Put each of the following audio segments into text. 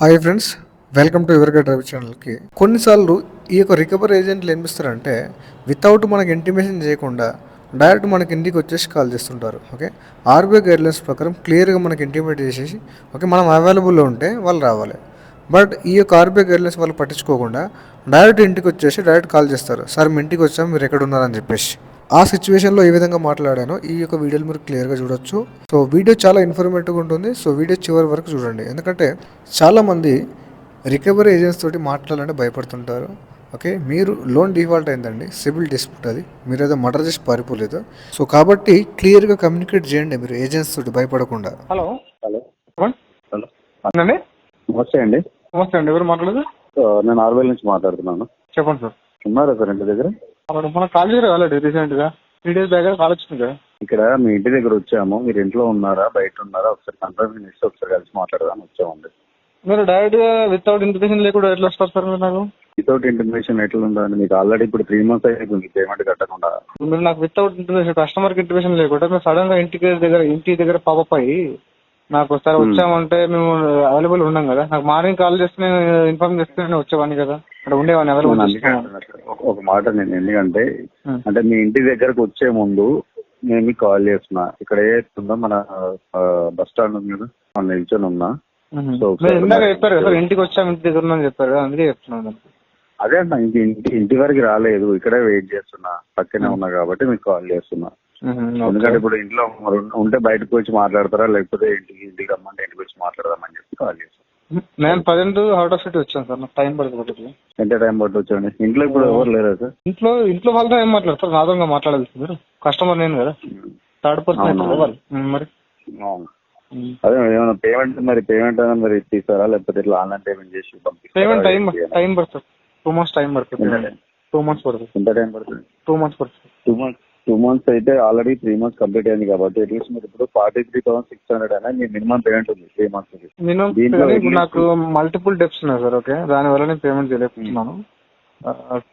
Hi friends, welcome to ఎవరిగా drive ఛానల్కి. కొన్నిసార్లు ఈ యొక్క రికవరీ ఏజెంట్లు ఏం చేస్తారంటే వితౌట్ మనకి ఇంటిమేషన్ చేయకుండా డైరెక్ట్ మనకి ఇంటికి వచ్చేసి కాల్ చేస్తుంటారు. ఓకే, ఆర్బీఐ గైడ్లైన్స్ ప్రకారం క్లియర్గా మనకి ఇంటిమేట్ చేసేసి ఓకే మనం అవైలబుల్లో ఉంటే వాళ్ళు రావాలి. బట్ ఈ యొక్క ఆర్బీఐ గైడ్లైన్స్ వాళ్ళు పట్టించుకోకుండా డైరెక్ట్ ఇంటికి వచ్చేసి డైరెక్ట్ కాల్ చేస్తారు. సార్ మీ ఇంటికి వచ్చాం, మీరు ఎక్కడ ఉన్నారని చెప్పేసి. ఆ సిచ్యువేషన్లో ఏ విధంగా మాట్లాడానో ఈ యొక్క వీడియోలు మీరు క్లియర్గా చూడొచ్చు. సో వీడియో చాలా ఇన్ఫర్మేటివ్గా ఉంటుంది. సో వీడియో చివరి వరకు చూడండి, ఎందుకంటే చాలామంది రికవరీ ఏజెంట్స్ తోటి మాట్లాడాలంటే భయపడుతుంటారు. ఓకే, మీరు లోన్ డిఫాల్ట్ అయిందండి, సిబిల్ డిస్ప్యూట్, అది మీరు ఏదో మర్డర్ చేసి పారిపోలేదు. సో కాబట్టి క్లియర్గా కమ్యూనికేట్ చేయండి మీరు ఏజెంట్స్ తోటి భయపడకుండా. హలో హలో హలో అండి. నమస్తే అండి. నమస్తే అండి, ఎవరు మాట్లాడదు? నేను ఆర్వెల్ నుంచి మాట్లాడుతున్నాను. చెప్పండి సార్. ఉన్నారా సార్ ఇంటి దగ్గర? అక్కడ మన కాల్ చేయరు కాలేదు, రీసెంట్ గా 3 days దగ్గర కాల్ వచ్చింది కదా. ఇక్కడ మీ ఇంటి దగ్గర వచ్చాము, మీరు ఇంట్లో ఉన్నారా బయట ఉన్నారా ఒకసారి కన్ఫర్మేషన్ ఇస్తే ఒకసారి కలిసి మాట్లాడదాం వచ్చామండి. మీరు డైరెక్ట్ గా వితౌట్ ఇన్విటేషన్ లేకుండా ఎట్లా వస్తారు సార్ మీరు నాకు? వితౌట్ ఇంటిమేషన్ ఎట్లా ఉందండి? మీకు ఆల్రెడీ ఇప్పుడు 3 months అయింది మీకు పేమెంట్ కట్టకుండా. మీరు నాకు వితౌట్ ఇంటిమేషన్, కస్టమర్ కి ఇంటిమేషన్ లేకుండా మీరు సడన్ గా ఇంటి దగ్గర పాపప్ అయ్యి నాకు ఒకసారి వచ్చామంటే మేము అవైలబుల్ ఉన్నాం కదా. నాకు మార్నింగ్ కాల్ చేస్తే నేను ఇన్ఫార్మ్ చేస్తే నేను వచ్చేవాడిని కదా, అక్కడ ఉండేవాడిని అవైలబుల్. ఒక మాట నేను ఎందుకంటే అంటే మీ ఇంటి దగ్గరకు వచ్చే ముందు నేను మీకు కాల్ చేస్తున్నా. ఇక్కడ ఏస్తుందో మన బస్ స్టాండ్ ఉంది కదా, మన నిల్చొని ఉన్నా. సో ఇందాక చెప్పారు కదా ఇంటికి వచ్చాము, ఇంటి దగ్గర ఉన్నాను చెప్పారు కదా, అందుకే చెప్తున్నాను. అదే అంట, ఇంటి వరకు రాలేదు, ఇక్కడే వెయిట్ చేస్తున్నా, పక్కనే ఉన్నా కాబట్టి మీకు కాల్ చేస్తున్నా. ఎందుకంటే ఇప్పుడు ఇంట్లో ఉంటే బయటకు వచ్చి మాట్లాడతారా, లేకపోతే ఇంటికి రమ్మంటే ఇంటికి వచ్చి మాట్లాడదామని చెప్పి కాల్ చేస్తాను. నేను ప్రజెంట్ అవుట్ ఆఫ్ సిటీ వచ్చాను సార్, నాకు టైం పడుతుంది. ఎంత టైం పట్టి వచ్చాండి? ఇంట్లో ఇప్పుడు ఎవరు లేరా సార్? ఇంట్లో వాళ్ళతో ఏం మాట్లాడతారు? నాతో మాట్లాడాలి మీరు, కస్టమర్ నేను కదా, థర్డ్ పర్సన్ మరి. అదే ఏమైనా పేమెంట్ అయినా మరి తీసారా, లేకపోతే ఇట్లా ఆన్లైన్ పేమెంట్ చేసి పేమెంట్ టైం పడుతుంది. 2 months టైం పడుతుంది. 2 months పడుతుంది. ఎంత టైం పడుతుంది? 2 months పడుతుంది. 2 months అయితే ఆల్రెడీ 3 months కంప్లీట్ అయింది కాబట్టి అట్లీస్ట్ మీరు ఇప్పుడు 43,600 అయినా మీ మినిమం పేమెంట్ ఉంది 3 months. మినిమం నాకు మల్టిపుల్ డెప్స్ ఉన్నాయి సార్. ఓకే, దాని వల్ల నేను పేమెంట్ చేయలేకపోతున్నాను.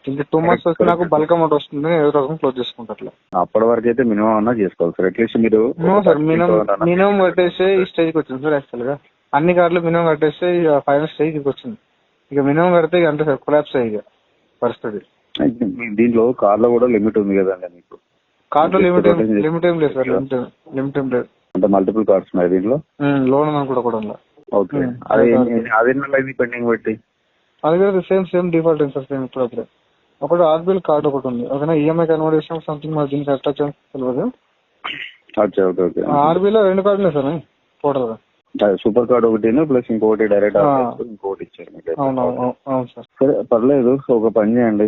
2 months వస్తే నాకు బల్క్ అమౌంట్ వస్తుంది, ఏదో రకం క్లోజ్ చేసుకుంటా. అట్లా అప్పటి వరకు అయితే మినిమం అన్నా చేసుకోవాలి సార్. అట్లీస్ట్ మీరు సార్ మినిమం కట్టేస్తే ఈ స్టేజ్కి వచ్చింది సార్. యాక్చువల్ గా అన్ని కార్డులు మినిమం కట్టేస్తే ఫైనల్ స్టేజ్కి వచ్చింది. ఇక మినిమం కడితే ఇక అంటే సార్ కొలాప్స్ అయ్యి పరిస్థితి. దీంట్లో కార్లో కూడా లిమిట్ ఉంది కదండి మీకు? కార్డులో లిమిట్ ఏం లేదు సార్, లిమిట్ ఏం లేదు. అంటే మల్టిపుల్ కార్డ్స్ ఉన్నాయి దీంట్లో, లోన్ కూడా ఉంది. ఓకే, అది పెండింగ్ పెట్టి అది కూడా సేమ్ డిఫాల్ట్ అయింది సార్. సేమ్ ఇప్పుడు ఒకటి ఆర్బీఐ కార్డు ఒకటి ఉంది. ఓకేనా, ఈఎంఐ కన్వర్ట్ చేసిన సంథింగ్ మరి దీనికి అటాచ్ తెలియదు. ఆర్బీఐలో 2 కార్డులు సార్ టోటల్ గా. సూపర్ కార్డ్ ఒకటి ప్లస్ ఇంకోటి డైరెక్ట్ ఇంకోటి ఇచ్చారు మీకు. అవును సార్. సరే పర్లేదు, ఒక పని చేయండి,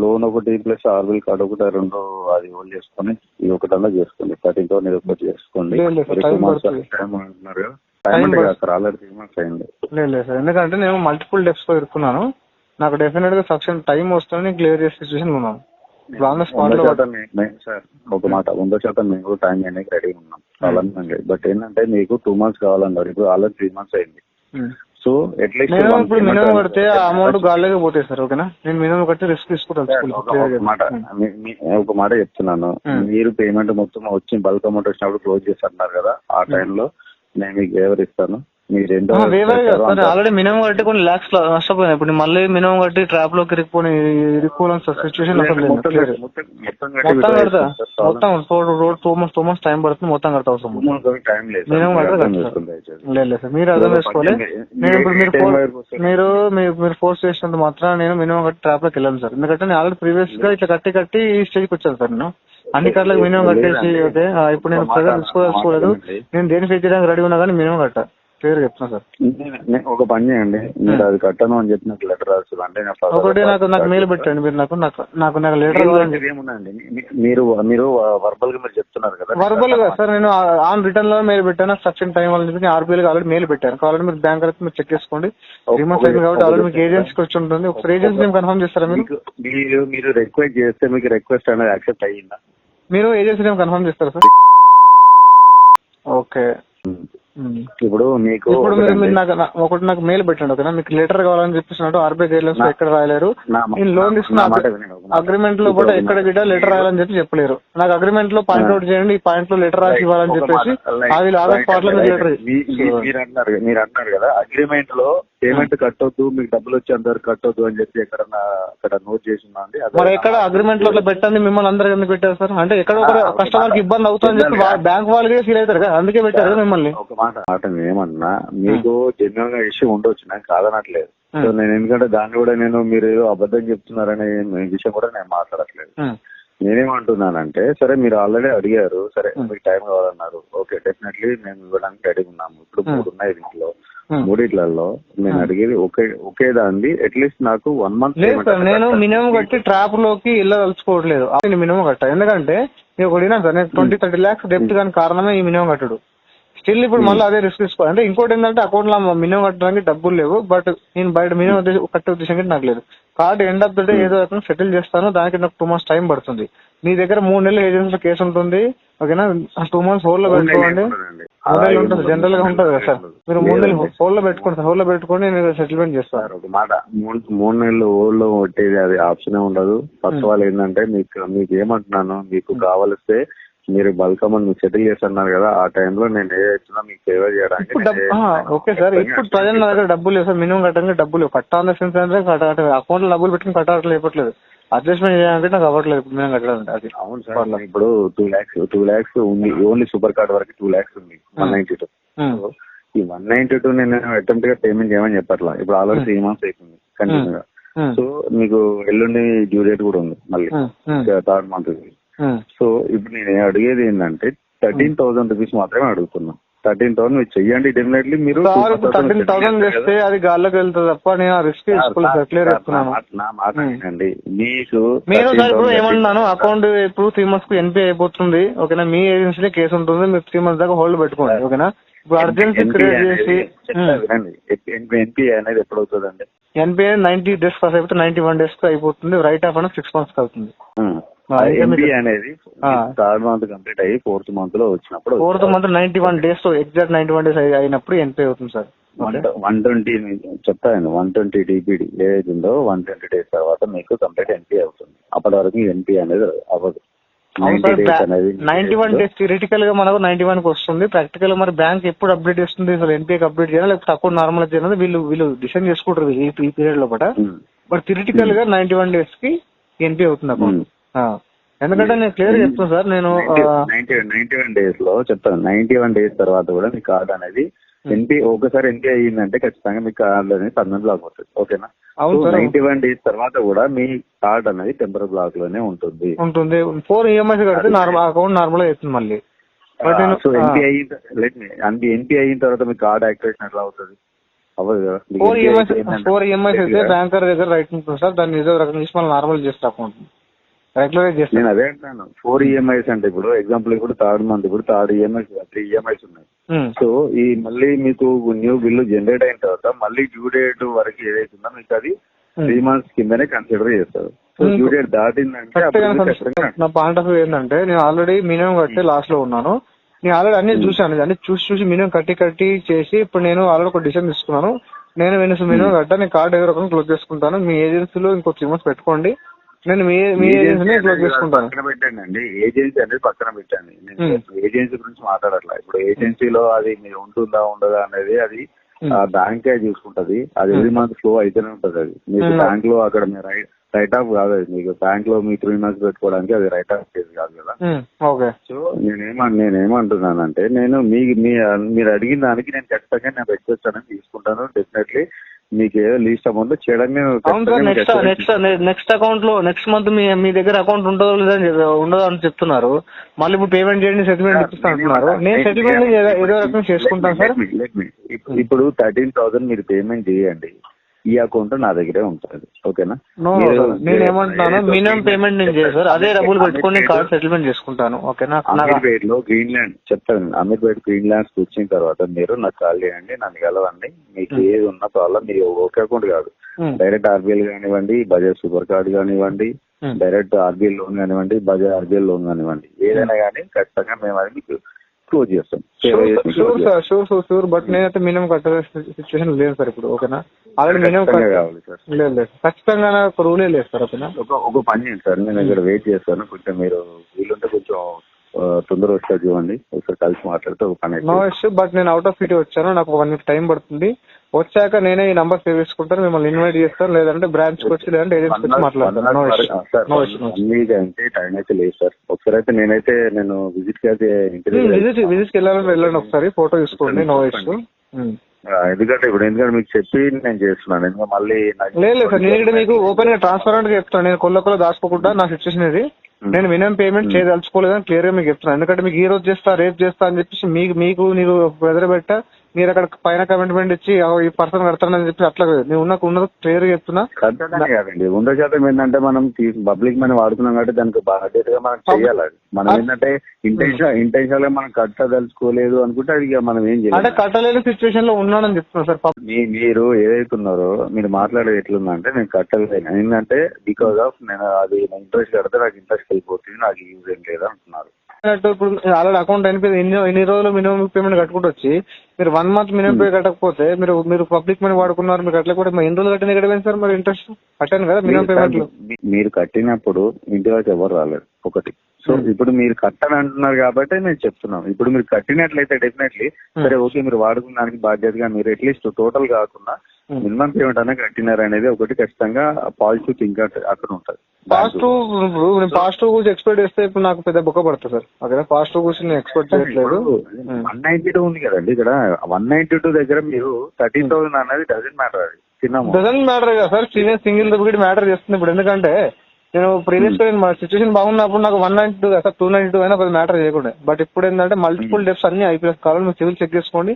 లోన్ ఒకటి ప్లస్ ఆర్బీఐ కార్డ్ ఒకటి 2 అది హోల్డ్ చేసుకొని ఇది ఒకటన్నా చేసుకోండి. 13th ఇది ఒకటి చేసుకోండి. లేదు సార్, ఎందుకంటే నేను మల్టిపుల్ డెప్స్ తో ఇరుక్కున్నాను. నాకు డెఫినెట్ గా సక్షన్ టైం వస్తుంది, నేను క్లియర్ చేసే సిచ్యువేషన్ ఉన్నాను. సార్ ఒక మాట, 100% మేము కూడా టైం అనేది రెడీ ఉన్నాం చాలా. బట్ ఏంటంటే మీకు 2 months కావాలన్నారు, ఇప్పుడు ఆల్రెడీ 3 months అయింది. సో అట్లీస్ట్ ఇప్పుడు మినిమం కడితే అమౌంట్ గాలిగా పోతాయి సార్. ఓకేనా, నేను మినిమం కట్టి రిస్క్ తీసుకుంటాను. ఒక మాట చెప్తున్నాను, మీరు పేమెంట్ మొత్తం వచ్చి బల్క్ అమౌంట్ వచ్చినప్పుడు క్లోజ్ చేస్తున్నారు కదా, ఆ టైంలో నేను మీకు ఎవరు ఇస్తాను. ఆల్రెడీ మినిమం కట్టి కొన్ని లాక్స్ నష్టపోయినా, ఇప్పుడు మళ్ళీ మినిమం కట్టి ట్రాప్ లోకి ఇరుక్కోవాలని సిచ్యువేషన్ మొత్తం కడతా. మొత్తం 2 months టైం పడుతుంది, మొత్తం కడతా అవసరం. మినిమం లేదు సార్, మీరు అర్థం చేసుకోవాలి. నేను ఇప్పుడు మీరు ఫోర్స్ చేసినంత మాత్రం నేను మినిమం కట్టి ట్రాప్ లోకి వెళ్ళాను సార్. ఎందుకంటే నేను ఆల్రెడీ ప్రీవియస్ గా ఇట్లా కట్టి ఈ స్టేజ్కి వచ్చాను సార్. నేను అన్ని కార్డులకు మినిమం కట్టేసి ఓకే, ఇప్పుడు నేను ప్రెజర్ తీసుకోలేదు. నేను దేని ఫేస్ చేయడానికి రెడీ ఉన్నా కానీ మినిమం కట్టా, క్లియర్ చెప్తున్నా సార్. ఒక పని చేయండి, మీరు అది కట్టను అని చెప్పి నాకు లెటర్ రాస్తుంది అంటే ఒకటి నాకు మెయిల్ పెట్టండి మీరు. నాకు లెటర్ ఏముందండి, మీరు వర్బల్ గా మీరు చెప్తున్నారు కదా. వర్బల్ గా సార్ నేను ఆన్ రిటర్న్ లో మెయిల్ పెట్టాను, సక్షన్ టైం అని ఆర్బీఐ ఆల్రెడీ మెయిల్ పెట్టాను. ఆల్రెడీ మీరు బ్యాంక్ అయితే మీరు చెక్ చేసుకోండి. 3 months అయింది కాబట్టి ఆల్రెడీ మీకు ఏజెన్సీకి వచ్చి ఉంటుంది. ఒకసారి ఏజెన్సీ నేమ్ కన్ఫర్మ్ చేస్తారా మీరు రిక్వెస్ట్ చేస్తే మీకు రిక్వెస్ట్ అనేది యాక్సెప్ట్ అయ్యిందా? మీరు ఏజెన్సీ నేమ్ కన్ఫర్మ్ చేస్తారా సార్? ఓకే, ఇప్పుడు మీకు ఇప్పుడు మీరు నాకు మెయిల్ పెట్టండి ఓకేనా. మీకు లెటర్ కావాలని చెప్పేసినట్టు ఆర్బీఐ గైడ్లైన్స్ లో ఎక్కడ రాయలేరు. నేను లోన్ తీసుకున్న అగ్రిమెంట్ లో కూడా ఎక్కడ గిట్ట లెటర్ రాయాలని చెప్పలేరు. నాకు అగ్రిమెంట్ లో పాయింట్అవుట్ చేయండి, ఈ పాయింట్ లో లెటర్ రాసి ఇవ్వాలని చెప్పేసి అది ఆగస్ట్ స్పాట్ లో లెటర్. మీరు అంటున్నారు కదా అగ్రిమెంట్ లో పేమెంట్ కట్టొద్దు, మీకు డబ్బులు వచ్చేంత వరకు కట్టొద్దు అని చెప్పి అక్కడ నోట్ చేసి ఉందా అండి? మరి ఎక్కడ అగ్రిమెంట్ లో అట్లా పెట్టండి, మిమ్మల్ని అందరూ ఎందుకు పెట్టారు సార్? అంటే ఎక్కడ ఒక కస్టమర్ కి ఇబ్బంది అవుతుందని చెప్పి బ్యాంక్ వాళ్ళు ఫీల్ అవుతారు కదా, అందుకే పెట్టారు కదా మిమ్మల్ని. ఒక మాట ఏమన్నా మీకు జెన్యున్ గా ఇష్యూ ఉండొచ్చు, నేను కాదనట్లేదు. సో నేను ఎందుకంటే దాన్ని కూడా మీరు ఏదో అబద్ధం చెప్తున్నారనే విషయం కూడా నేను మాట్లాడట్లేదు. నేనేమంటున్నానంటే సరే మీరు ఆల్రెడీ అడిగారు, సరే మీకు టైం కావాలన్నారు, ఓకే డెఫినెట్లీ మేము ఇవ్వడానికి రెడీ ఉన్నాము. ఇప్పుడు 3 ఉన్నాయి దీంట్లో, 3 నేను అడిగేది ఒకే దాన్ని అట్లీస్ట్ నాకు 1 month. నేను మినిమం కట్టి ట్రాప్ లోకి వెళ్ళదలుచుకోవట్లేదు, మినిమం కట్ట. ఎందుకంటే నేను ఒకటి సార్, నేను 20-30 lakhs డెప్ట్ దాని కారణమే ఈ మినిమం కట్టడు. స్టిల్ ఇప్పుడు మళ్ళీ అదే రిస్క్ తీసుకోవాలి. అంటే ఇంకోటి ఏంటంటే అకౌంట్ లో మినిమం కట్టడానికి డబ్బులు లేవు, బట్ నేను బయట మినిమం కట్టే ఉద్దేశం కంటే నాకు లేదు. Card end of the day ఏదో రకంగా సెటిల్ చేస్తాను, దానికి నాకు 2 months టైం పడుతుంది. మీ దగ్గర 3 నెలలు ఏజెన్సీ కేసు ఉంటుంది ఓకేనా. 2 months హోల్డ్ లో పెట్టుకోండి. 3 నెలలు ఉంటుంది, జనరల్ గా ఉంటుంది కదా సార్. మీరు 3 నెలలు హోల్డ్ లో పెట్టుకోండి సార్, హోల్డ్ లో పెట్టుకొని నేను సెటిల్మెంట్ చేస్తాను. ఒక మాట 3 నెలలు హోల్డ్ లో కొట్టేది అది ఆప్షన్ ఉండదు. ఫస్ట్ ఆల్ ఏంటంటే మీకు ఏమంటున్నాను, మీకు కావలిస్తే మీరు బల్క్ అమౌంట్ మీకు సెటిల్ చేస్తున్నారు కదా, ఆ టైంలో నేను ఏదైతున్నా మీకు ఫేవర్ చేయడానికి. ఓకే సార్, ఇప్పుడు ప్రజెంట్ నా దగ్గర డబ్బులు లేదు సార్, మినిమం కట్టడానికి డబ్బులు కట్టాలన్న సెన్స్ అంటే అకౌంట్ లో డబ్బులు పెట్టుకుని కట్టడం లేపట్లేదు, అడ్జస్ట్మెంట్ చేయాలంటే నాకు అవ్వట్లేదు ఇప్పుడు మినిమం కట్టాలంటే. అది అవును సార్, ఇప్పుడు 2 lakhs ఉంది, ఓన్లీ సూపర్ కార్డ్ వరకు 2 lakhs ఉంది, 192. ఈ 192 నేను అటెంప్ట్ గా పేమెంట్ చేయమని చెప్పట్లా. ఇప్పుడు ఆల్రెడీ 3 months అయిపోయింది కంటిన్యూగా. సో మీకు ఎల్లుండి డ్యూ డేట్ కూడా ఉంది మళ్ళీ 3rd month. సో ఇప్పుడు నేను అడిగేది ఏంటంటే 13,000 రూపీస్ మాత్రమే అడుగుతున్నా. 13,000 మీరు చెయ్యండి డెఫినెట్లీ. మీరు 13,000 చేస్తే అది గాల్లోకి వెళ్తుంది తప్ప నేను రిస్క్ తీసుకోలేదు. క్లియర్ చెప్తున్నాను. నా మాట ఏంటండి, మీకు నేను సార్ ఇప్పుడు ఏమన్నాను, అకౌంట్ ఇప్పుడు 3 months కు ఎన్పీఐ అయిపోతుంది ఓకేనా. మీ ఏజెన్సీ కేసు ఉంటుంది, మీరు 3 months దాకా హోల్డ్ పెట్టుకోండి ఓకేనా. ఇప్పుడు అర్జెన్సీ క్రియేట్ చేసి ఎన్పీఐ అనేది ఎప్పుడు అవుతుందండి? ఎన్పీఐ 90 days పాస్ అయిపోతే 91 days కు అయిపోతుంది. రైట్ ఆఫ్ అనేది 6 months అవుతుంది. ఎన్పీఐ అనేది 3rd month కంప్లీట్ అయ్యి 4th month లో వచ్చినప్పుడు 4th month 91 days exact 91 days అయినప్పుడు ఎన్పీఐ అవుతుంది సార్. 120 చెప్తాను, 120 DPD ఏదైతే ఉందో 120 days తర్వాత మీకు కంప్లీట్ ఎన్పీఐ అవుతుంది. అప్పటి వరకు ఎన్పీఐ అనేది అవ్వదు. 91 days థియరిటికల్ గా మనకు 91 కి వస్తుంది. ప్రాక్టికల్ గా మరి బ్యాంక్ ఎప్పుడు అప్డేట్ చేస్తుంది, అసలు ఎన్పీఐకి అప్డేట్ చేయాలి లేకపోతే అకౌంట్ నార్మల్ చేయాలి, వీళ్ళు డిసైడ్ చేసుకుంటారు ఈ పీరియడ్ లో. బట్ థియరిటికల్ గా 91 days కి ఎన్పీఐ అవుతుంది అకౌంట్. ఎందుకంటే నేను క్లియర్ చెప్తాను సార్, నేను 91 days లో చెప్తాను. 91 days తర్వాత కూడా మీ కార్డ్ అనేది ఒకసారి ఎన్పీఐ అయ్యిందంటే ఖచ్చితంగా మీ కార్డ్ అనేది పర్మనెంట్ బ్లాక్ అవుతుంది ఓకేనా. 91 days తర్వాత కూడా మీ కార్డ్ అనేది టెంపరీ బ్లాక్ లోనే ఉంటుంది. 4 EMIs కడితే అకౌంట్ నార్మల్ అవుతుంది మళ్ళీ. సో ఎన్పీఐ అయిన తర్వాత మీ కార్డ్ యాక్టివేషన్ ఎట్లా అవుతుంది? అవ్వదు కదా. 4 EMIs అయితే బ్యాంకర్ దగ్గర రైట్ ఉంటుంది సార్, దాన్ని ఏదో రకం చేసి మళ్ళీ నార్మల్ చేస్తే అకౌంట్ రెగ్యులరైజ్ చేస్తాను. నేను అదే అంటాను, 4 EMIs అంటే ఇప్పుడు ఎగ్జాంపుల్ ఇప్పుడు 3rd month ఇప్పుడు 3 EMIs ఉన్నాయి. సో ఈ మళ్ళీ మీకు న్యూ బిల్లు జనరేట్ అయిన తర్వాత మళ్ళీ డ్యూ డేట్ వరకు ఏదైతే ఉందో మీకు అది 3 months కిందనే కన్సిడర్ చేస్తారు. సో డ్యూ డేట్ దాటిందంటే నా పాయింట్ ఆఫ్ వ్యూ ఏంటంటే, నేను ఆల్రెడీ మినిమం కట్టి లాస్ట్ లో ఉన్నాను. నేను ఆల్రెడీ అన్ని చూసాను, అన్ని చూసి మినిమం కట్టి చేసి ఇప్పుడు నేను ఆల్రెడీ ఒక డిసిషన్ తీసుకున్నాను. నేను మినిమం కట్టా, నేను కార్డు ఏదో రకంగా క్లోజ్ చేసుకుంటాను. మీ ఏజెన్సీలో ఇంకో 3 months పెట్టుకోండి, నేను మీ ఏజెన్సీని క్లోజ్ చేసుకుంటాను. పక్కన పెట్టండి, ఏజెన్సీ అనేది పక్కన పెట్టండి. నేను ఏజెన్సీ గురించి మాట్లాడట్లా. ఇప్పుడు ఏజెన్సీలో అది మీరు ఉంటుందా ఉండదా అనేది అది బ్యాంకే చూసుకుంటది. అది ఎవ్రీ మంత్ ఫ్లో అయితేనే ఉంటది. అది మీకు బ్యాంక్ లో అక్కడ మీరు రైట్ ఆఫ్ కాదు, అది మీకు బ్యాంక్ లో మీ 3 months పెట్టుకోవడానికి అది రైట్ ఆఫ్ కేసు కాదు కదా. సో నేనేమంటున్నానంటే నేను మీరు అడిగిన దానికి నేను ఖచ్చితంగా నేను పెట్టొచ్చానని తీసుకుంటాను. డెఫినెట్లీ మీకు ఏదో లీస్ట్ అమౌంట్ చేయడం. నెక్స్ట్ అకౌంట్ లో నెక్స్ట్ మంత్ మీ దగ్గర అకౌంట్ ఉండదో అని చెప్తున్నారు. మళ్ళీ ఇప్పుడు పేమెంట్ చేయండి, సెటిల్మెంట్ ఇప్పిస్తా అంటున్నారు. నేను సెటిల్మెంట్ ఏదో రకంగా చేసుకుంటాను సార్. ఇప్పుడు 13,000 మీరు పేమెంట్ చేయండి, ఈ అకౌంట్ నా దగ్గరే ఉంటుంది ఓకేనా. నేను ఏమంటున్నాను, మినిమం పేమెంట్ నేను చేశాను, అదే డబ్బులు పెట్టుకుని కార్డ్ సెటిల్మెంట్ చేసుకుంటాను ఓకేనా. అమీర్పేట్ లో గ్రీన్లాండ్ చెప్తాను, అమీర్పేట్ గ్రీన్లాండ్స్ వచ్చిన తర్వాత మీరు నాకు కాల్ చేయండి, నన్ను కలవండి. మీకు ఏది ఉన్న ప్రాబ్లం మీరు ఒకే అకౌంట్ కాదు, డైరెక్ట్ ఆర్బీఎల్ కానివ్వండి, బజాజ్ సూపర్ కార్డ్ కానివ్వండి, డైరెక్ట్ ఆర్బీఎల్ లోన్ కానివ్వండి, బజాజ్ ఆర్బీఎల్ లోన్ కానివ్వండి, ఏదైనా కానీ ఖచ్చితంగా మేము అది మీకు క్లోజ్ చేస్తాం. షూర్ బట్ నేనైతే మినిమం కట్టే సిచ్యువేషన్ లేదు సార్ ఇప్పుడు. ఓకేనా, ఆల్రెడీ మినిమం కావాలి సార్. లేదు ఖచ్చితంగా ఒక రూలే లేదు సార్. ఓకేనా, ఒక పని చేయండి సార్, నేను ఇక్కడ వెయిట్ చేస్తాను. కొంచెం మీరు వీలుంటే కొంచెం తొందర వస్తారు చూడండి, ఒకసారి కలిసి మాట్లాడితే ఒక పని. నో ఇష్యూ, బట్ నేను అవుట్ ఆఫ్ సిటీ వచ్చాను, నాకు 1 వీక్ టైం పడుతుంది. వచ్చాక నేనే ఈ నంబర్ సేవ్ చేసుకుంటాను, మిమ్మల్ని ఇన్వైట్ చేస్తాను, లేదంటే బ్రాంచ్ కి వచ్చి లేదంటే ఏజెన్సీ వచ్చి మాట్లాడతాను. అంటే టైం అయితే లేదు సార్. ఒకసారి అయితే నేను విజిట్ కి అయితే విజిట్ కి వెళ్ళండి ఒకసారి, ఫోటో తీసుకోండి. No issue. ఎందుకంటే మీకు చెప్పి నేను చేస్తున్నాను, ఎందుకంటే మళ్ళీ లేదు సార్, నేను ఇక్కడ మీకు ఓపెన్ గా ట్రాన్స్పరెంట్ గా చెప్తాను. నేను కొల్ల దాచుకోకుండా నా సిచ్యువేషన్ ఇది, నేను మినిమం పేమెంట్ చేయదలుచుకోలేదని క్లియర్ గా మీకు చెప్తున్నాను. ఎందుకంటే మీకు ఈ రోజు చేస్తా రేపు చేస్తా అని చెప్పేసి మీకు నీకు ప్రెజర్ పెట్టా, మీరు అక్కడ పైన కమిట్మెంట్ ఇచ్చి ఈ పర్సన్ కడతానని చెప్పి అట్లా నేను ఉన్నది క్లియర్ గా చెప్తున్నా. కాదండి, 100% ఏంటంటే మనం పబ్లిక్ మనీ వాడుతున్నాం కాబట్టి దానికి బాధ్యతగా మనం చేయాలి. మనం ఏంటంటే ఇంటెన్షన్ గా మనం కట్టదలుచుకోలేదు అనుకుంటే అది మనం ఏం చేయాలి అంటే కట్టలేని సిచ్యువేషన్ లో ఉన్నానని చెప్తున్నా సార్. మీరు ఏదైతున్నారో మీరు మాట్లాడేది ఎట్లుందా అంటే నేను కట్టలేను, ఏంటంటే బికాస్ ఆఫ్ నేను అది ఇంట్రెస్ట్ కడితే నాకు ఇంట్రెస్ట్ అయిపోతుంది, నాకు యూజ్ ఏం లేదు అంటున్నారు. ఇప్పుడు ఆల్రెడీ అకౌంట్ అయిపోయింది, ఎన్ని రోజులు మినిమం పేమెంట్ కట్టుకుంటూ వచ్చి మీరు 1 మంత్ మినిమం పే కట్టకపోతే మీరు పబ్లిక్ మనీ వాడుకున్నారు, మీరు కట్టలేకపోతే ఎన్ని రోజులు కట్టిన ఎక్కడ సార్? మరి ఇంట్రెస్ట్ కట్టాను కదా మినిమం పేమెంట్. మీరు కట్టినప్పుడు ఇంటి వరకు ఎవరు రాలేదు ఒకటి. సో ఇప్పుడు మీరు కట్టని అంటున్నారు కాబట్టి నేను చెప్తున్నాను, ఇప్పుడు మీరు కట్టినట్లయితే డెఫినెట్లీ సరే ఓకే, మీరు వాడుకున్న దానికి బాధ్యతగా మీరు అట్లీస్ట్ టోటల్ కాకుండా మినిమం పేమెంట్ అనేది కట్టినారు అనేది ఒకటి ఖచ్చితంగా పాజిటివ్ థింక్ అక్కడ ఉంటుంది. పాజిటివ్ గురించి ఎక్స్పెక్ట్ చేస్తే ఇప్పుడు నాకు పెద్ద బుక్క పడుతుంది సార్. అక్కడ పాజిటివ్ గురించి నేను ఎక్స్పెక్ట్ చేయట్లేదు. 192 ఉంది కదండి ఇక్కడ, 192 దగ్గర మీరు 13,000 అనేది డజన్ మ్యాటర్, అది డజన్ మ్యాటర్ కదా సార్, సింగిల్ రూపీ మ్యాటర్ చేస్తుంది ఇప్పుడు. ఎందుకంటే నేను ప్రీవియస్ గా మా సిచ్యువేషన్ బాగున్నప్పుడు నాకు 192 కదా సార్, 292 అయినా పెద్ద మ్యాటర్ చేయకుండా. బట్ ఇప్పుడు ఏంటంటే మల్టిపుల్ డెప్స్ అన్ని అయిపోయాయి. కావాలి మీరు సివిల్ చెక్ చేసుకోండి,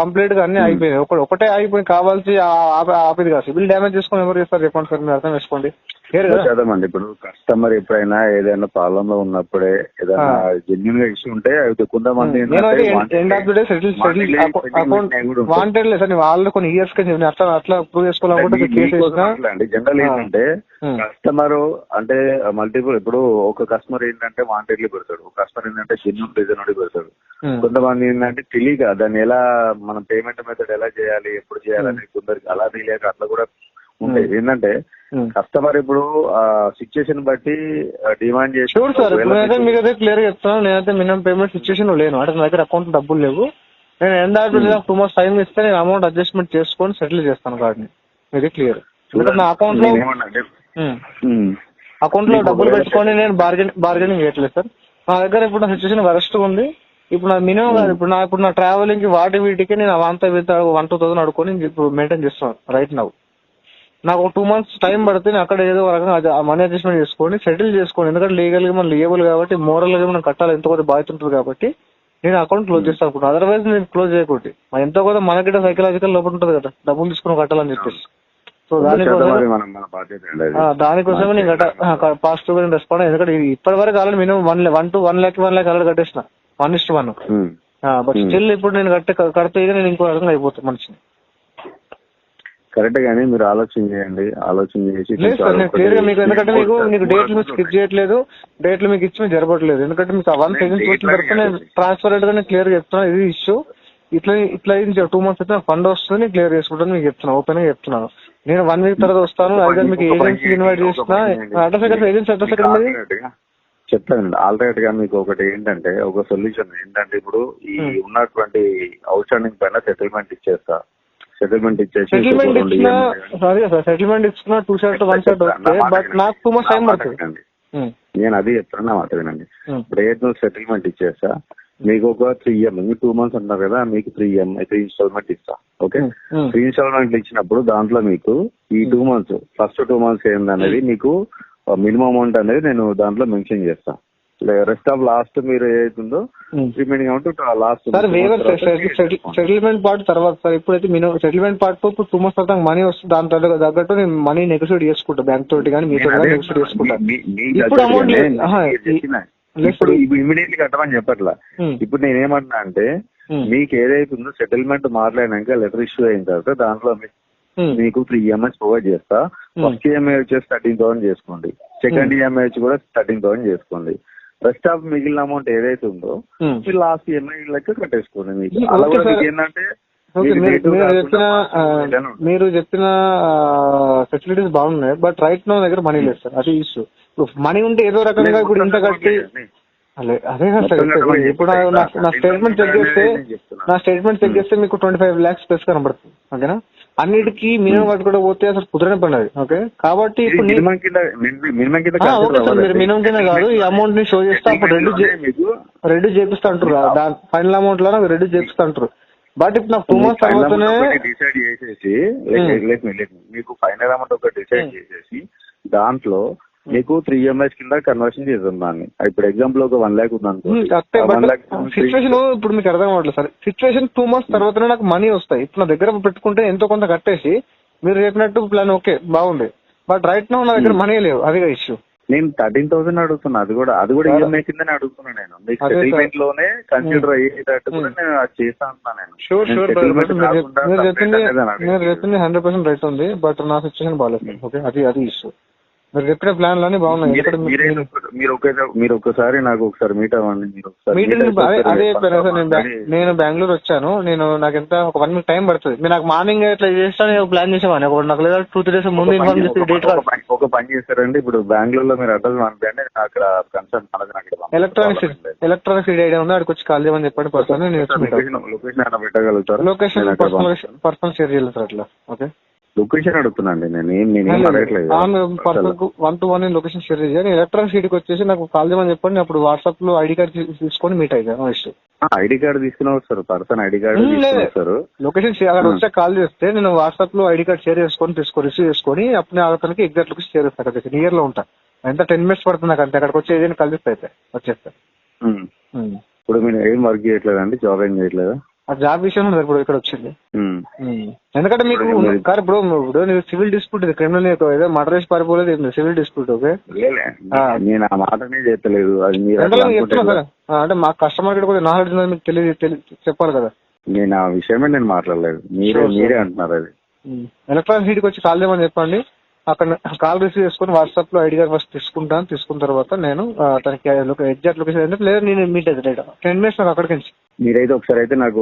కంప్లీట్ గా అన్ని అయిపోయినాయి. ఒకటే అయిపోయి కావాల్సి ఆపేది కాదు. సివిల్ డ్యామేజ్ చేసుకుని ఎవరు చేస్తారు చెప్పండి సార్, మీరు అర్థం చేసుకోండి. చదవండి, ఇప్పుడు కస్టమర్ ఎప్పుడైనా ఏదైనా ప్రాబ్లమ్ లో ఉన్నప్పుడే ఏదైనా జెన్యున్ గా ఇష్యూ ఉంటే కొంతమంది వాంటెడ్ లేదు సార్, ఆల్రెడీ కొన్ని ఇయర్స్ అట్లా ప్రూవ్ చేసుకోవాలనుకుంటే. జనరల్ ఏంటంటే కస్టమర్ అంటే మల్టిపుల్, ఇప్పుడు ఒక కస్టమర్ ఏంటంటే వాంటెడ్లీ పెడతాడు, ఒక కస్టమర్ ఏంటంటే జెన్యున్ రీజన్ పెడతాడు. కొంతమంది ఏంటంటే తెలియక దాన్ని ఎలా మనం పేమెంట్ మెథడ్ ఎలా చేయాలి, ఎప్పుడు చేయాలని కొందరికి అలా తెలియక అట్లా కూడా ఉంటాయి. ఏంటంటే కస్టమర్ ఇప్పుడు సిచ్యుయేషన్ బట్టి డిమాండ్ చేసి మీకు అదే క్లియర్ గా చెప్తాను. నేనైతే మినిమం పేమెంట్ సిచ్యువేషన్ లేను, అంటే నా దగ్గర అకౌంట్ డబ్బులు లేవు. నేను ఎంత 2 months టైం ఇస్తే నేను అమౌంట్ అడ్జస్ట్మెంట్ చేసుకొని సెటిల్ చేస్తాను కార్డుని. ఇది క్లియర్. నా అకౌంట్ లో డబ్బులు పెట్టుకొని నేను బార్గెనింగ్ చేయట్లేదు సార్. నా దగ్గర ఇప్పుడు నా సిచ్యువేషన్ వరస్ట్ ఉంది. ఇప్పుడు నా మినిమం కాదు, ఇప్పుడు నా ట్రావెలింగ్ కి వీటికి నేను అవంతా 1-2,000 అడుకొని ఇప్పుడు మెయింటైన్ చేస్తున్నాను రైట్ నౌ. నాకు 2 months టైం పడితే నేను అక్కడ ఏదో రకంగా మనీ అడ్జస్ట్మెంట్ చేసుకొని సెటిల్ చేసుకోండి. ఎందుకంటే లీగల్ గా మనం లీగబుల్ కాబట్టి, మోరల్ గా మనం కట్టాలి, ఎంతో కొంత బాధ్యత ఉంటుంది కాబట్టి నేను అకౌంట్ క్లోజ్ చేస్తాను అనుకుంటున్నాను. అదర్వైజ్ నేను క్లోజ్ చేయకూడదు. ఎంతో కొంత మనకి సైకలాజికల్ లోపల ఉంటుంది కదా, డబ్బులు తీసుకుని కట్టాలని చెప్పేసి. సో దానికోసమే నేను పాజిటివ్ గా రెస్పాండ్. ఎందుకంటే ఇప్పటి వరకు already minimum 1 to 1 lakh already కట్టేసిన 1:1. బట్ స్టిల్ ఇప్పుడు నేను కడితే నేను ఇంకో రకంగా అయిపోతాను మనిషిని. కరెక్ట్ గానీ మీరు ఆలోచన చేయండి, ఆలోచన చేసి క్లియర్ గా మీకు, ఎందుకంటే మీకు డేట్లు మీకు స్కిప్ చేయట్లేదు, డేట్లు మీకు ఇచ్చి జరపట్లేదు. ఎందుకంటే మీకు వన్స్ ఏజెన్సీ వచ్చిన తర్వాత నేను ట్రాన్స్పరెంట్ గా క్లియర్ గా చెప్తున్నాను, ఇది ఇష్యూ ఇట్లా 2 months అయితే నాకు ఫండ్ వస్తుంది, క్లియర్ చేసుకుంటాను మీకు చెప్తున్నాను, ఓపెన్ గా చెప్తున్నాను. నేను 1 week తర్వాత వస్తాను. అయితే మీకు ఏజెన్సీ ఇన్వైట్ చేసిన అడ్రస్ ఎక్కడ, ఏజెన్సీ అడ్రస్ ఎక్కడ ఉంది చెప్తానండి. ఆల్రెడీ గా మీకు ఒకటి ఏంటంటే ఒక సొల్యూషన్ ఏంటంటే ఇప్పుడు ఈ ఉన్నటువంటి అవుట్ స్టాండింగ్ పైన సెటిల్మెంట్ ఇచ్చేస్తా. సెటిల్మెంట్ ఇచ్చేసి సెటిల్మెంట్ ఇచ్చిన 2 shirts 1 shirt వస్తే, బట్ నాకు 2 months టైం పడుతుంది. నేను అది చెప్తున్నా మాట వినండి. ఇప్పుడు ఏదో సెటిల్మెంట్ ఇచ్చేస్తా, మీకు ఒక 3 EMI, 2 months అంటున్నారు కదా, మీకు 3 ఇన్స్టాల్మెంట్ ఇస్తా. ఓకే, 3 ఇన్స్టాల్మెంట్ ఇచ్చినప్పుడు దాంట్లో మీకు ఈ 2 months ఫస్ట్ 2 months ఏందనేది మీకు మినిమం అమౌంట్ అనేది నేను దాంట్లో మెన్షన్ చేస్తా. రెస్ట్ ఆఫ్ లాస్ట్ మీరు ఏదైతుందో remaining amount last settlement part తర్వాత సార్. ఇప్పుడైతే మినిమం సెటిల్మెంట్ పార్ట్ 2 months తర్వాత మనీ వస్తుంది, దాని తగ్గట్టు నేను మనీ నెగోషియేట్ చేసుకుంటా బ్యాంక్ తోటి, కానీ మీతో నెగోషియేట్ చేసుకుంటా. ఇప్పుడు అమౌంట్ ఇప్పుడు ఇమీడియట్లీ కట్టమని చెప్పట్లా. ఇప్పుడు నేనేమంటున్నా అంటే మీకు ఏదైతుందో సెటిల్మెంట్ మాట్లాడినాక లెటర్ ఇష్యూ అయిన తర్వాత దాంట్లో మీకు 3 EMIs ప్రొవైడ్ చేస్తా. ఫస్ట్ EMI వచ్చేసి 13,000 చేసుకోండి, సెకండ్ EMI వచ్చి కూడా 13,000 చేసుకోండి. రెస్ట్ ఆఫ్ మిగిలిన అమౌంట్ ఏదైతే ఉందో Hmm. మీరు లాస్ట్ ఈఎంఐ లెక్క కట్టేసుకోండి. మీకు Okay, అలా కూడా sir. మీకు ఏంటంటే ఓకే, మీకు మీరు native మీరు కాకుండా చెప్పిన మామూలుగా ఉంటుంది. మీరు చెప్పిన ఫెసిలిటీస్ బాగున్నాయి, బట్ రైట్ నా దగ్గర మనీ లేదు సార్, అది ఇష్యూ. ఇప్పుడు మనీ ఉంటే ఏదో రకంగా ఇప్పుడు ఇంత కట్టి అదే కదా సార్ మొత్తం చెప్పేది. కట్టమని ఇప్పుడు చెప్పేసి నా స్టేట్మెంట్ చెక్ చేస్తే నేను చెప్తున్నా. నా స్టేట్మెంట్ చెక్ చేస్తే మీకు 25 lakhs ప్లస్ కనబడుతుంది. ఓకేనా, అన్నిటికీ మినిమం కట్టుకుంటే పోతే అసలు కుదరని పని అది. ఓకే, కాబట్టి ఇప్పుడు మినిమం కింద మినిమం కింద ఓకే సార్, మీరు మినిమం కింద కాదు, ఈ అమౌంట్ ని షో చేస్తే అప్పుడు మీకు రెడ్యూస్ చేపిస్తా అంటారు. దాని ఫైనల్ అమౌంట్ లో నాకు రెడ్యూస్ చేపిస్తా అంటారు. బట్ ఇప్పుడు నాకు 2 months తర్వాతనే డిసైడ్ చేసేసి మీకు ఫైనల్ అమౌంట్ ఒకటి డిసైడ్ చేసేసి దాంట్లో మీకు 3 EMIs కింద కన్వర్షన్ చేద్దాం దాన్ని. ఇప్పుడు ఎగ్జాంపుల్ ఒక 1 lakh ఉంది అనుకో, కరెక్టే, బట్ సిచ్యువేషన్ ఇప్పుడు మీకు అర్థం అవ్వట్లేదు సార్. సిచ్యువేషన్ 2 months తర్వాతనే నాకు మనీ వస్తాయి. ఇప్పుడు నా దగ్గర పెట్టుకుంటే ఎంతో కొంత కట్టేసి మీరు చెప్పినట్టు ప్లాన్ ఓకే బాగుంది, బట్ రైట్ నో నా దగ్గర మనీ లేవు, అదిగా ఇష్యూ. నేను 13,000 అడుగుతున్నా, అది కూడా ఈఎంఐ కిందనే అడుగుతున్నా. నేను మీకు అదే సార్. సెటిల్మెంట్ లోనే కన్సిడర్ అయ్యేటట్టు కూడా నేను అది చేస్తా అంటున్నా. నేను షూర్ నేను షూర్ settlement మీరు కాకుండా చెప్పింది separate అనేది అని మీరు అడిగాను. చెప్పింది 100% రైట్ ఉంది, బట్ నా సిచ్యువేషన్ బాగాలేదు సార్. ఓకే, అది ఇష్యూ. మీరు చెప్పిన ప్లాన్ లన్నీ బాగున్నాయి. ఎందుకంటే మీరు ఒక్కసారి నాకు ఒకసారి మీట్ అవ్వండి. మీరు ఒకసారి మీటింగ్ meet అదే అయిపోతే అదే చెప్పాను సార్. మాట్లాడి నేను బెంగళూరు వచ్చాను. నాకు ఎంత ఒక 1 week టైం పడుతుంది. మీరు నాకు మార్నింగ్ ఇట్లా చేస్తా ప్లాన్ చేసామని నాకు లేదా 2-3 days ముందు ఇన్ఫార్మ్ చేసి డేట్ కాదు. ఒక పని చేస్తారండి, ఇప్పుడు బెంగళూరులో మీరు అడ్రస్ పంపండి, నేను అక్కడ కన్సర్న్ ఎలక్ట్రానిక్స్ ఐడియా ఉంది, అక్కడికి వచ్చి కాల్ చేయమని చెప్పండి. పర్సన్ లొకేషన్ ఏమైనా పెట్టగలుగుతారు? లొకేషన్ పర్సనల్ షేర్ చేయాలి సార్ అట్లా. ఓకే, లొకేషన్ అడుగుతున్నాండి, నేనేం అడగట్లేదు. 1-to-1 లొకేషన్ షేర్ చేయాలి. ఎలక్ట్రానిక్ సిటీకి వచ్చేసి నాకు కాల్ చేయమని చెప్పండి. అప్పుడు వాట్సాప్ లో ఐడి కార్డ్ తీసుకొని మీట్ అయ్యాను. ఇష్యూ ఐడి కార్డు తీసుకుని వస్తారు, పర్సన్ ఐడి కార్డు తీసుకుని వస్తారు. లొకేషన్ అక్కడ వచ్చా కాల్ చేస్తే నేను వాట్సాప్ లో ఐడి కార్డ్ షేర్ చేసుకొని రిసీవ్ చేసుకొని అప్పుడు అతనికి ఎగ్జాక్ట్ లొకేషన్ షేర్ చేస్తాను. అక్కడ నియర్ లో ఉంటా. ఎంత 10 minutes పడుతుంది నాకు అంతే. అక్కడికి వచ్చి ఏదైనా కలిసి అయితే వచ్చేస్తా. ఇప్పుడు మీరు ఏం వర్క్ చేయట్లేదండి? జాబ్ ఏం చేయట్లేదా? ఆ జాబ్ విషయం ఇప్పుడు ఇక్కడ వచ్చింది. ఎందుకంటే మీకు ఇప్పుడు నీకు సివిల్ డిస్ప్యూట్, ఇది క్రిమినల్ ఏదో మర్డర్ చేసి పారిపోలేదు, సివిల్ డిస్ప్యూట్. ఓకే, నేను ఆ మాటనే చేస్తలేదు. అది మీరు చెప్తున్నా సార్, అంటే మా కస్టమర్ కూడా నాలెడ్జ్ మీకు తెలియదు చెప్పాలి కదా. నేను ఆ విషయమే నేను మాట్లాడలేదు, మీరే అంటున్నారు అది. ఎలక్ట్రానిక్ సిటీకి వచ్చి కాల్ చేయమని చెప్పండి. అక్కడ కాల్ రిసీవ్ చేసుకుని వాట్సాప్ లో ఐడి కార్డ్ ఫస్ట్ తీసుకున్న తర్వాత నేను తనకి ఎగ్జాక్ట్ లొకేషన్ లేదా నేను మీట్ అయితే 10 minutes నాకు అక్కడికి నుంచి. మీరైతే ఒకసారి అయితే నాకు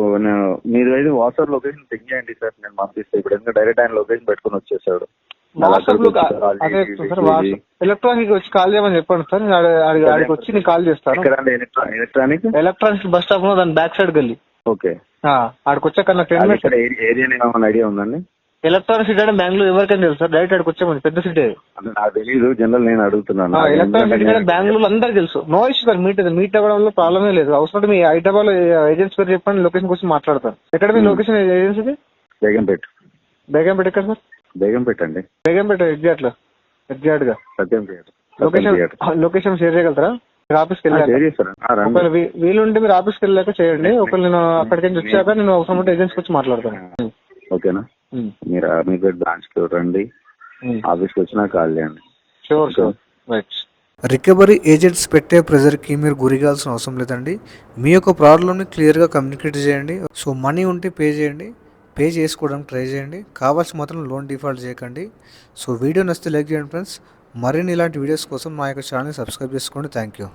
మీరు అయితే వాట్సాప్ లొకేషన్ చెక్ చేయండి సార్, నేను పంపిస్తాను. ఇప్పుడు ఎందుకంటే డైరెక్ట్ ఆయన లొకేషన్ పెట్టుకుని వచ్చేసాడు. వాట్సాప్ లో అదే సార్, ఎలక్ట్రానిక్ వచ్చి కాల్ చేయమని చెప్పండి సార్. ఆడికి వచ్చి నేను కాల్ చేస్తాను. ఎలక్ట్రానిక్ బస్ స్టాప్ లో దాని బ్యాక్ సైడ్ గల్లీ. ఓకే, ఆడికి వచ్చాక 10 minutes. ఏరియా ఏమైనా ఐడియా ఉందండి? ఎలక్ట్రానిక్ సిటీ అంటే బెంగళూరు ఎవరికైనా తెలుసు సార్, డైరెక్ట్ అక్కడికి వచ్చామని. పెద్ద సిటీ నాకు తెలియదు, జనరల్ నేను అడుగుతున్నాను. ఎలక్ట్రానిక్ సిటీ అంటే బెంగళూరు అందరికి తెలుసు. నో ఇష్యూ సార్, మీట్ అవ్వడంలో ప్రాబ్లమే లేదు. అవసరం మీ హైదరాబాద్ ఏజెన్సీ పేరు చెప్పండి, లొకేషన్ గురించి మాట్లాడతాను. ఎక్కడ మీ లొకేషన్ ఏజెన్సీది? బేగంపేట ఎక్కడ సార్? బేగంపేట అండి. బేగంపేట ఎగ్జాక్ట్ గా లొకేషన్ షేర్ చేయగలుగుతారా? మీరు ఆఫీస్కి వెళ్ళాక వీలుంటే మీరు ఆఫీస్కి వెళ్ళాక చేయండి. ఒకవేళ నేను అక్కడికి నుంచి వచ్చాక నేను అవసరం ఉంటే ఏజెన్సీకి వచ్చి మాట్లాడతాను. ఓకేనా? మీరు మీ బ్రాంచ్ కి రండి, ఆఫీస్కి వచ్చినా కాల్ చేయండి. Sure right. రికవరీ ఏజెంట్స్ పెట్టే ప్రెజర్కి మీరు గురిగాల్సిన అవసరం లేదండి. మీ యొక్క ప్రాబ్లమ్ని క్లియర్గా కమ్యూనికేట్ చేయండి. సో మనీ ఉంటే పే చేయండి, పే చేసుకోవడానికి ట్రై చేయండి. కావాల్సి మాత్రం లోన్ డిఫాల్ట్ చేయకండి. సో వీడియో నచ్చితే లైక్ చేయండి ఫ్రెండ్స్. మరిన్ని ఇలాంటి వీడియోస్ కోసం మా యొక్క ఛానల్ని సబ్స్క్రైబ్ చేసుకోండి. Thank you.